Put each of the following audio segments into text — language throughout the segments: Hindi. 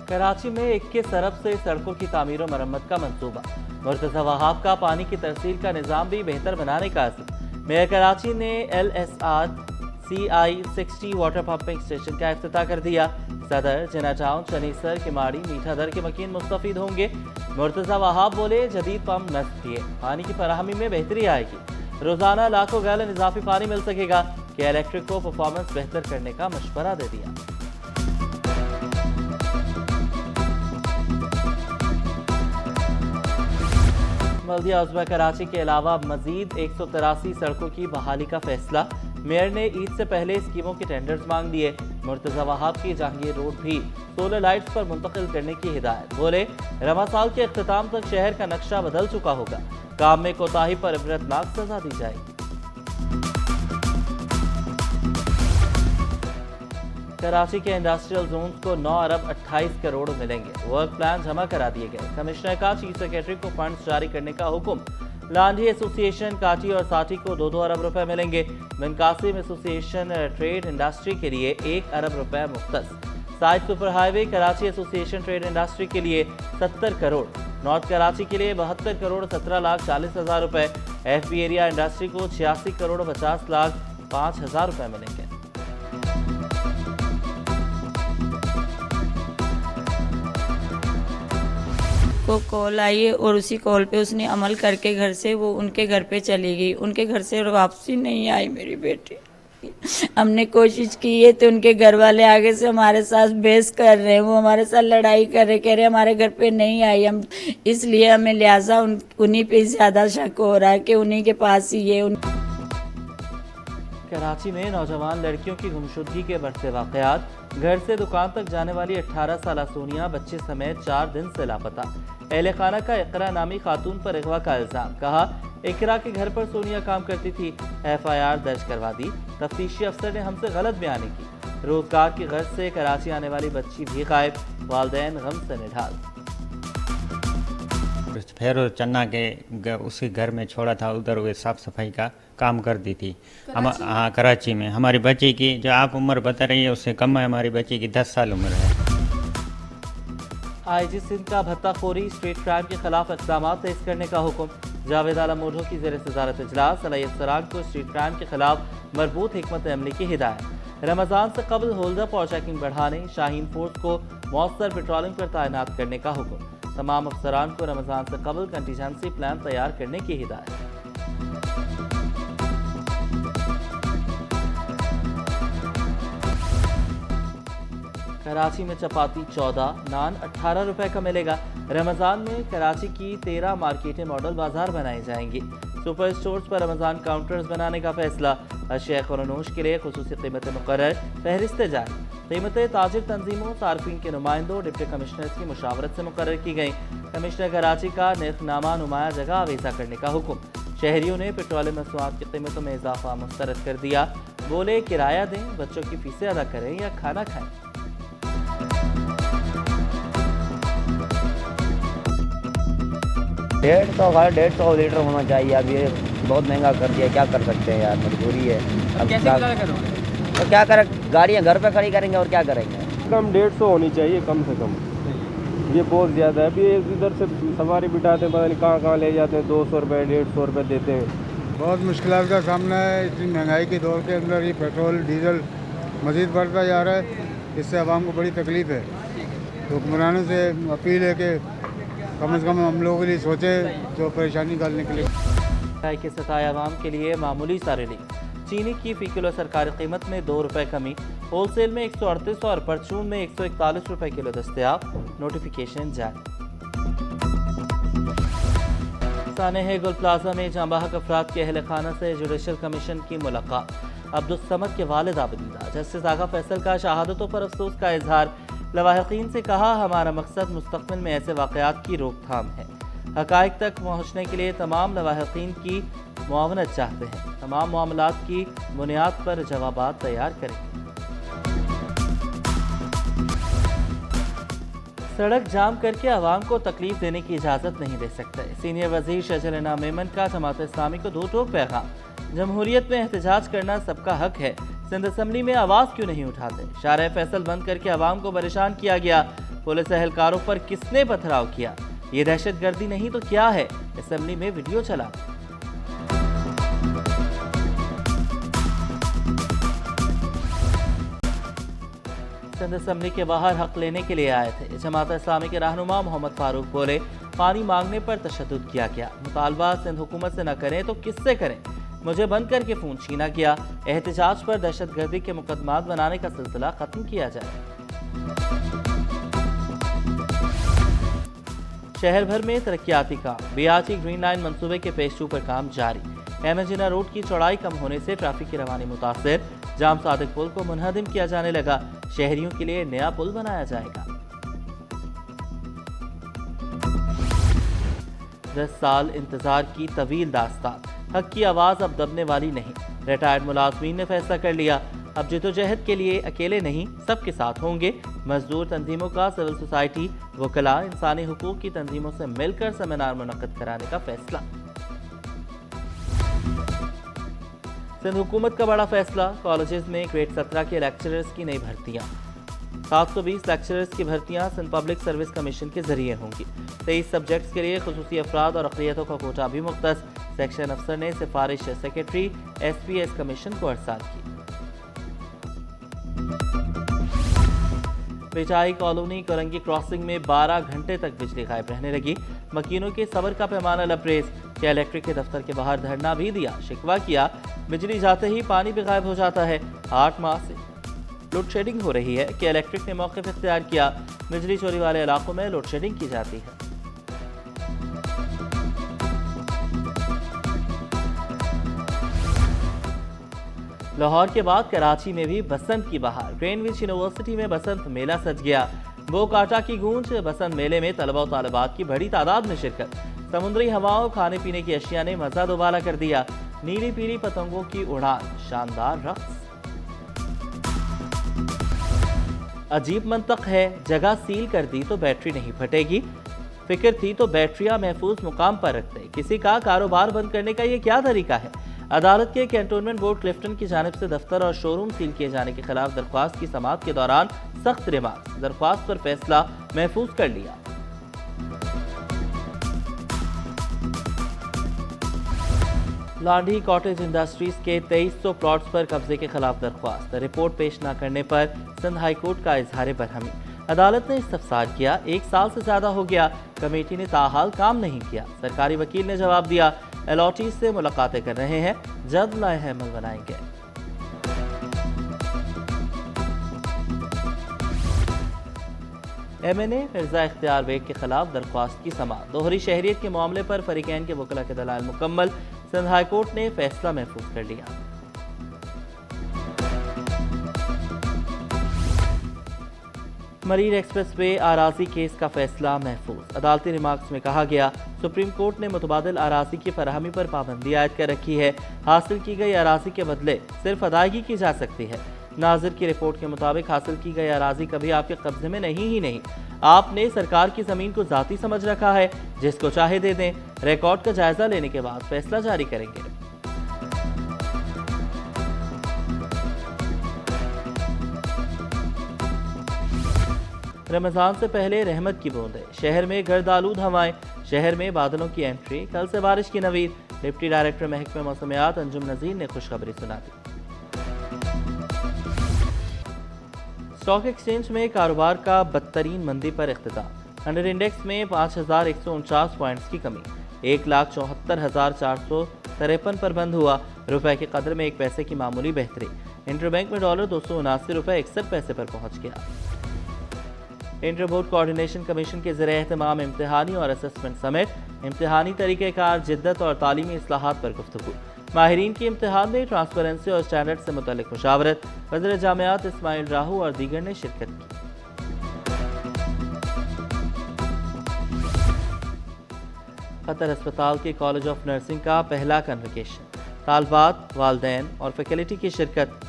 कराची में 21 अरब से सड़कों की तामीर और मरम्मत का मंसूबा। मुर्तज़ा वहाब का पानी की तरसील का निज़ाम भी बेहतर बनाने का अज़्म। मेयर कराची ने LSR CI60 water pumping station का इफ्तिताह कर दिया। सदर, जिना टाउन, चनीसर, किमाड़ी, मीठादर के मकीन मुस्तफीद होंगे। मुर्तज़ा वहाब बोले, जदीद पंप नस्ब किए, पानी की फराहमी में बेहतरी आएगी। रोजाना लाखों गैलन इजाफी पानी मिल सकेगा। कि इलेक्ट्रिक को परफॉर्मेंस बेहतर करने का मशवरा दे दिया। बल्दिया उज़्मा कराची के अलावा मजीद 183 सड़कों की बहाली का फैसला। मेयर ने ईद से पहले स्कीमों के टेंडर्स मांग लिए। मुर्तज़ा वहाब की जहांगीर रोड भी सोलर लाइट्स पर मुंतकिल करने की हिदायत। बोले, रमा साल के अख्तिताम तक शहर का नक्शा बदल चुका होगा। काम में कोताही पर इबरतनाक सजा दी जाएगी। कराची के इंडस्ट्रियल जोन्स को 9 अरब 28 करोड़ मिलेंगे। वर्क प्लान जमा करा दिए गए। कमिश्नर का चीफ सेक्रेटरी को फंड्स जारी करने का हुक्म। लांडी एसोसिएशन काटी और साटी को 2-2 अरब रुपए मिलेंगे। Bin Qasim association trade industry के लिए 1 अरब रुपए मुख्तस। Side super highway Karachi association trade industry के लिए 70 करोड़। नॉर्थ कराची के लिए 72 करोड़ 17,40,000 रुपए। FB एरिया इंडस्ट्री को 86 करोड़ 50,05,000 रुपए मिलेंगे। को कॉल आई है और उसी कॉल पे उसने अमल करके घर से वो उनके घर पे चली गई। उनके घर से वापसी नहीं आई मेरी बेटी। हमने कोशिश की है तो उनके घर वाले आगे से हमारे साथ बहस कर रहे हैं, वो हमारे साथ लड़ाई कर रहे, कह रहे हमारे घर पे नहीं आई। हम इसलिए हमें लिहाजा उन्हीं पे ज़्यादा शक हो रहा है कि उन्हीं के पास ही है। कराची में नौजवान लड़कियों की गुमशुदगी के बढ़ते वाकयात। घर से दुकान तक जाने वाली 18 साल सोनिया बच्चे समेत 4 दिन से लापता। अहले खाना का इकरा नामी खातून पर अगवा का इल्जाम। कहा, इकरा के घर पर सोनिया काम करती थी। FIR दर्ज करवा दी। तफ्तीशी अफसर ने हमसे गलत बयानी की। रोजगार की गर्ज से कराची आने वाली बच्ची भी गायब। वालिदैन गम से निढाल। फिर चन्ना के उसी घर में छोड़ा था, उधर वे साफ सफाई का काम करती थी। हम हाँ, कराची में। हमारी बच्ची की जो आप उम्र बता रही है उससे कम है। हमारी बच्ची की 10 साल उम्र है। IG सिंध का भत्ताखोरी स्ट्रीट क्राइम के खिलाफ इक़दाम तेज करने का हुक्म। जावेद आलम मोढो की ज़ेर सदारत इजलास। सलाहियत सराग को स्ट्रीट क्राइम के खिलाफ मरबूत हिकमत अमली की हिदायत। रमज़ान से कबल होल्डअप और चेकिंग बढ़ाने, शाहीन फोर्स को मौसर पेट्रोलिंग पर तैनात करने का हुक्म। तमाम अफसरान को रमज़ान से कबल कंटीजेंसी प्लान तैयार करने की हिदायत। कराची में चपाती 14, नान 18 रुपए का मिलेगा। रमज़ान में कराची की 13 मार्केटें मॉडल बाजार बनाई जाएंगी। सुपर स्टोर्स पर रमज़ान काउंटर्स बनाने का फैसला। अशिया खुरनोश के लिए खुसूसी कीमतें मुकर्रर। फहरिस्तें जारी। कीमतें ताजिर तंजीमों, सार्फिन के नुमाइंदों, डिप्टी कमिश्नर्स की मुशावरत से मुकर्रर की गई। कमिश्नर कराची का निर्खनामा नुमाया जगह अवेजा करने का हुक्म। शहरियों ने पेट्रोलियम मसनूआत की कीमतों में इजाफा मुस्तरद कर दिया। बोले, किराया दें, बच्चों की फीसें अदा करें या खाना खाएं। डेढ़ सौ लीटर होना चाहिए। अब ये बहुत महंगा कर दिया, क्या कर सकते हैं यार, मजबूरी है। अब कैसे क्या गुजारा करोगे? तो क्या करें, गाड़ियाँ घर पे खड़ी करेंगे और क्या करेंगे। कम 150 होनी चाहिए कम से कम। ये बहुत ज़्यादा है। अभी इधर से सवारी बिठाते हैं, पता नहीं कहाँ कहाँ ले जाते हैं। 200 रुपये 150 रुपये देते हैं। बहुत मुश्किलात का सामना है। इतनी महंगाई के दौर के अंदर ये पेट्रोल डीजल मज़ीद बढ़ता जा रहा है। इससे आवाम को बड़ी तकलीफ़ है। तो हुक्मरानों से अपील है कि कम से कम हम लोगों के लिए सोचें जो परेशानी निकालने के लिए। महंगाई के सताए आवाम के लिए मामूली सा रिलीफ। चीनी की फ़ी किलो सरकारी कीमत में 2 रुपए कमी। होलसेल में 138 और परचून में 141 रुपए किलो दस्तयाब। नोटिफिकेशन जारी। सानेह गुल प्लाजा में जांबाहक अफराद के अहल खाना से जुडिशल कमीशन की मुलाकात। अब्दुस्समद के वालिद आबदीदा जस्टिस आगा फैसल का शहादतों पर अफसोस का इजहार। लवाहिकीन से कहा, हमारा मकसद मुस्तक़बिल में ऐसे वाक़यात की रोकथाम है। हक़ाइक़ तक पहुँचने के लिए तमाम लवाहिकीन की मुआवनत चाहते हैं। तमाम मामलात की बुनियाद पर जवाबात तैयार करें। सड़क जाम करके आवाम को तकलीफ देने की इजाज़त नहीं दे सकते। सीनियर वज़ीर शजर इनाम मेमन का जमात इस्लामी को दो टोक पैगाम। जमहूरियत में एहतजाज करना सबका हक है। सिंध असम्बली में आवाज क्यों नहीं उठाते? शारे फैसल बंद करके आवाम को परेशान किया गया। पुलिस एहलकारों पर किसने पथराव किया? ये दहशतगर्दी नहीं तो क्या है? असम्बली में वीडियो चला। सिंध असम्बली के बाहर हक लेने के लिए आए थे। जमात इस्लामी के रहनुमा मोहम्मद फारूक बोले, पानी मांगने पर तशद्दुद किया गया। मुतालबा सिंध हुकूमत से न करें तो किससे करें? मुझे बंद करके फोन छीना गया। एहतजाज पर दहशतगर्दी के मुकदमात बनाने का सिलसिला खत्म किया जाए। शहर भर में तरक्याती काम। बीआरटी ग्रीन लाइन मंसूबे के फेज 2 पर काम जारी। एमजिना रोड की चौड़ाई कम होने से ट्रैफिक की रवानी मुतासिर। जाम सादिक पुल को मुनहदिम किया जाने लगा। शहरियों के लिए नया पुल बनाया जाएगा। 10 साल इंतजार की तवील दास्तान। हक की आवाज अब दबने वाली नहीं। रिटायर्ड मुलाजमीन ने फैसला कर लिया, अब जद्दोजहद के लिए अकेले नहीं, सबके साथ होंगे। मजदूर तंजीमों का सिविल सोसाइटी, वकला, इंसानी हुकूक की तंजीमों से मिलकर सेमिनार मुनक्कद कराने का फैसला। सिंध हुकूमत का बड़ा फैसला, कॉलेजेस में ग्रेड 17 के लेक्चरर्स की नई भर्तियां। 720 लेक्चरर्स की भर्तियां सिंध पब्लिक सर्विस कमीशन के जरिए होंगी। 23 सब्जेक्ट्स के लिए खुसूसी अफराद और अक़लियतों का कोटा भी मुख्तस। सेक्शन अफसर ने सिफारिश सेक्रेटरी SPS कमीशन को अरसाल की। बेचाई कॉलोनी कोरंगी क्रॉसिंग में 12 घंटे तक बिजली गायब रहने लगी। मकीनों के सब्र का पैमाना लबरेज। क्या इलेक्ट्रिक के दफ्तर के बाहर धरना भी दिया, शिकवा किया। बिजली जाते ही पानी भी गायब हो जाता है। 8 माह से लोड शेडिंग हो रही है कि इलेक्ट्रिक ने मौक़िफ़ इख्तियार किया। बिजली चोरी वाले इलाकों में लोड शेडिंग की जाती है। लाहौर के बाद कराची में भी बसंत की बहार। ग्रीनविच यूनिवर्सिटी में बसंत मेला सज गया। बो काटा की गूंज। बसंत मेले में तलबा और तालिबात की बड़ी तादाद में शिरकत। समुद्री हवाओं, खाने पीने की अशिया ने मजा दोबारा कर दिया। नीली पीली पतंगों की उड़ान, शानदार रक्स। अजीब मंतक है, जगह सील कर दी तो बैटरी नहीं फटेगी। फिक्र थी तो बैटरियां महफूज मुकाम पर रखते। किसी का कारोबार बंद करने का ये क्या तरीका है? अदालत के कैंटोनमेंट बोर्ड क्लिफ्टन की जानिब से दफ्तर और शोरूम सील किए जाने के खिलाफ दरख्वास्त की समाअत के दौरान सख्त रिमार्क्स। दरख्वास्त पर फैसला महफूज कर लिया। लांडी कॉटेज इंडस्ट्रीज के 2300 प्लॉट्स पर कब्जे के खिलाफ दरख्वास्त। रिपोर्ट पेश न करने पर सिंध हाई कोर्ट का इजहार बरहमी। अदालत ने इस्तफसार किया, 1 साल से ज्यादा हो गया, कमेटी ने ताहाल काम नहीं किया। सरकारी वकील ने जवाब दिया, अलॉटीज से मुलाकातें कर रहे हैं, जल्द लाए अमल बनाएंगे। MNA मिर्जा इख्तियार बेग के खिलाफ दरख्वास्त की समाअत। दोहरी शहरियत के मामले पर फरीकैन के वकला के दलाल मुकम्मल। सिंध हाई कोर्ट ने फैसला महफूज कर लिया। मरीन एक्सप्रेस वे आराजी केस का फैसला महफूज। अदालती रिमार्क्स में कहा गया, सुप्रीम कोर्ट ने मुतबादिल आराजी की फराहमी पर पाबंदी आयद कर रखी है। हासिल की गई आराजी के बदले सिर्फ अदायगी की जा सकती है। नाजिर की रिपोर्ट के मुताबिक हासिल की गई आराजी कभी आपके कब्जे में नहीं ही नहीं। आपने सरकार की जमीन को जाती समझ रखा है, जिसको चाहे दे दें। रिकॉर्ड का जायजा लेने के बाद फैसला जारी करेंगे। रमजान से पहले रहमत की बूंदें। शहर में गर्दालूद हवाएं। शहर में बादलों की एंट्री। कल से बारिश की नवीद। डिप्टी डायरेक्टर महकमे मौसमियात अंजुम नजीर ने खुशखबरी सुना दी। स्टॉक एक्सचेंज में कारोबार का बदतरीन मंदी पर इख्तिताम। अंडर इंडेक्स में 5149 पॉइंट्स की कमी। 1,74,453 पर बंद हुआ। रुपए के कदर में 1 पैसे की मामूली बेहतरी। इंटरबैंक में डॉलर 279.61 पर पहुंच गया। इंटर बोर्ड कोऑर्डिनेशन कमीशन के ज़रिए एहतमाम इम्तिहानी और असेसमेंट समेत इम्तिहानी तरीक़ेकार, जिद्दत और तालीमी इस्लाहात पर गुफ्तगू। माहिरीन की इम्तिहान में ट्रांसपेरेंसी और स्टैंडर्ड से मुतल्लिक मुशावरत। वज़ीर जामियात इस्माइल राहू और दीगर ने शिरकत की। कतर अस्पताल के कॉलेज ऑफ नर्सिंग का पहला कन्वोकेशन। तालबात, वालदैन और फैकल्टी की शिरकत।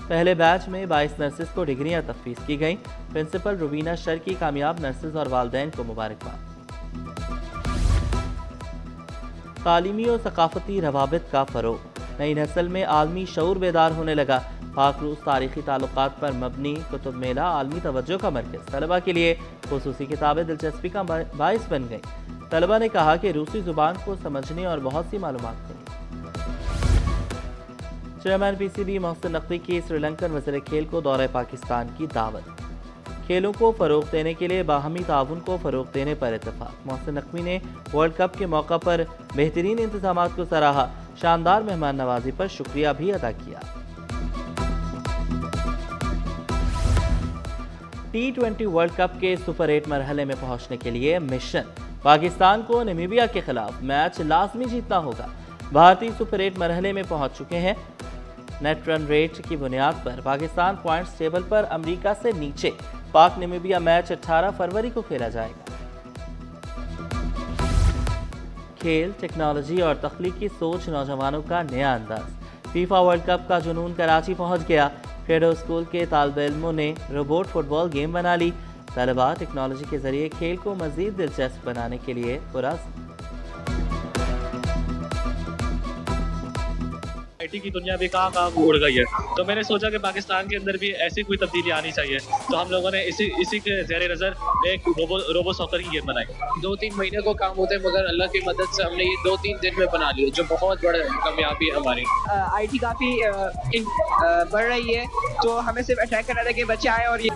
पहले बैच में 22 नर्सेज को डिग्रियां तफवीज़ की गईं। प्रिंसिपल रुबीना शर की कामयाब नर्सेज और वालदैन को मुबारकबाद। तालीमी और सकाफती रवाबित का फ़रोग़। नई नस्ल में आलमी शऊर बेदार होने लगा। पाक रूस तारीखी ताल्लुकात पर मबनी कुतुब मेला आलमी तवज्जो का मरकज़, तलबा के लिए खुसूसी किताबें दिलचस्पी का बाइस बन गई। तलबा ने कहा कि रूसी ज़ुबान को समझने और बहुत सी मालूमात मिली। चेयरमैन PCB मोहसिन नकवी की श्रीलंकन वज़ीर खेल को दौरे पाकिस्तान की दावत। खेलों को फ़रोग़ देने के लिए बाहमी ताउन को फ़रोग़ देने पर इत्तफ़ाक़। मोहसिन नकवी ने वर्ल्ड कप के मौका पर बेहतरीन इंतज़ामात को सराहा, शानदार मेहमान नवाजी पर शुक्रिया भी अदा किया। T20 वर्ल्ड कप के सुपर 8 मरहले में पहुंचने के लिए मिशन। पाकिस्तान को नामीबिया के खिलाफ मैच लाजमी जीतना होगा। भारतीय सुपर 8 मरहले में पहुंच चुके हैं। नेट रन रेट की बुनियाद पर पाकिस्तान पॉइंट्स टेबल पर अमेरिका से नीचे। पाक नामीबिया मैच 18 फरवरी को खेला जाएगा। खेल, टेक्नोलॉजी और तख्लीकी सोच नौजवानों का नया अंदाज। फीफा वर्ल्ड कप का जुनून कराची पहुंच गया। क्रेडो स्कूल के तालिबे इल्मों ने रोबोट फुटबॉल गेम बना ली। तलबा टेक्नोलॉजी के जरिए खेल को मजीद दिलचस्प बनाने के लिए पुरज़्म। IT की दुनिया भी कहाँ उड़ गई है, तो मैंने सोचा कि पाकिस्तान के अंदर भी ऐसी कोई तब्दीली आनी चाहिए। तो हम लोगों ने इसी के ज़ेर नज़र एक रोबो सॉकर की गेम बनाई। 2-3 महीने को काम होता है, मगर अल्लाह की मदद से हमने ये 2-3 दिन में बना लिया, जो बहुत बड़ा कामयाबी है हमारी। IT काफ़ी बढ़ रही है, तो हमें सिर्फ अटैक करना था कि बच्चे आए और ये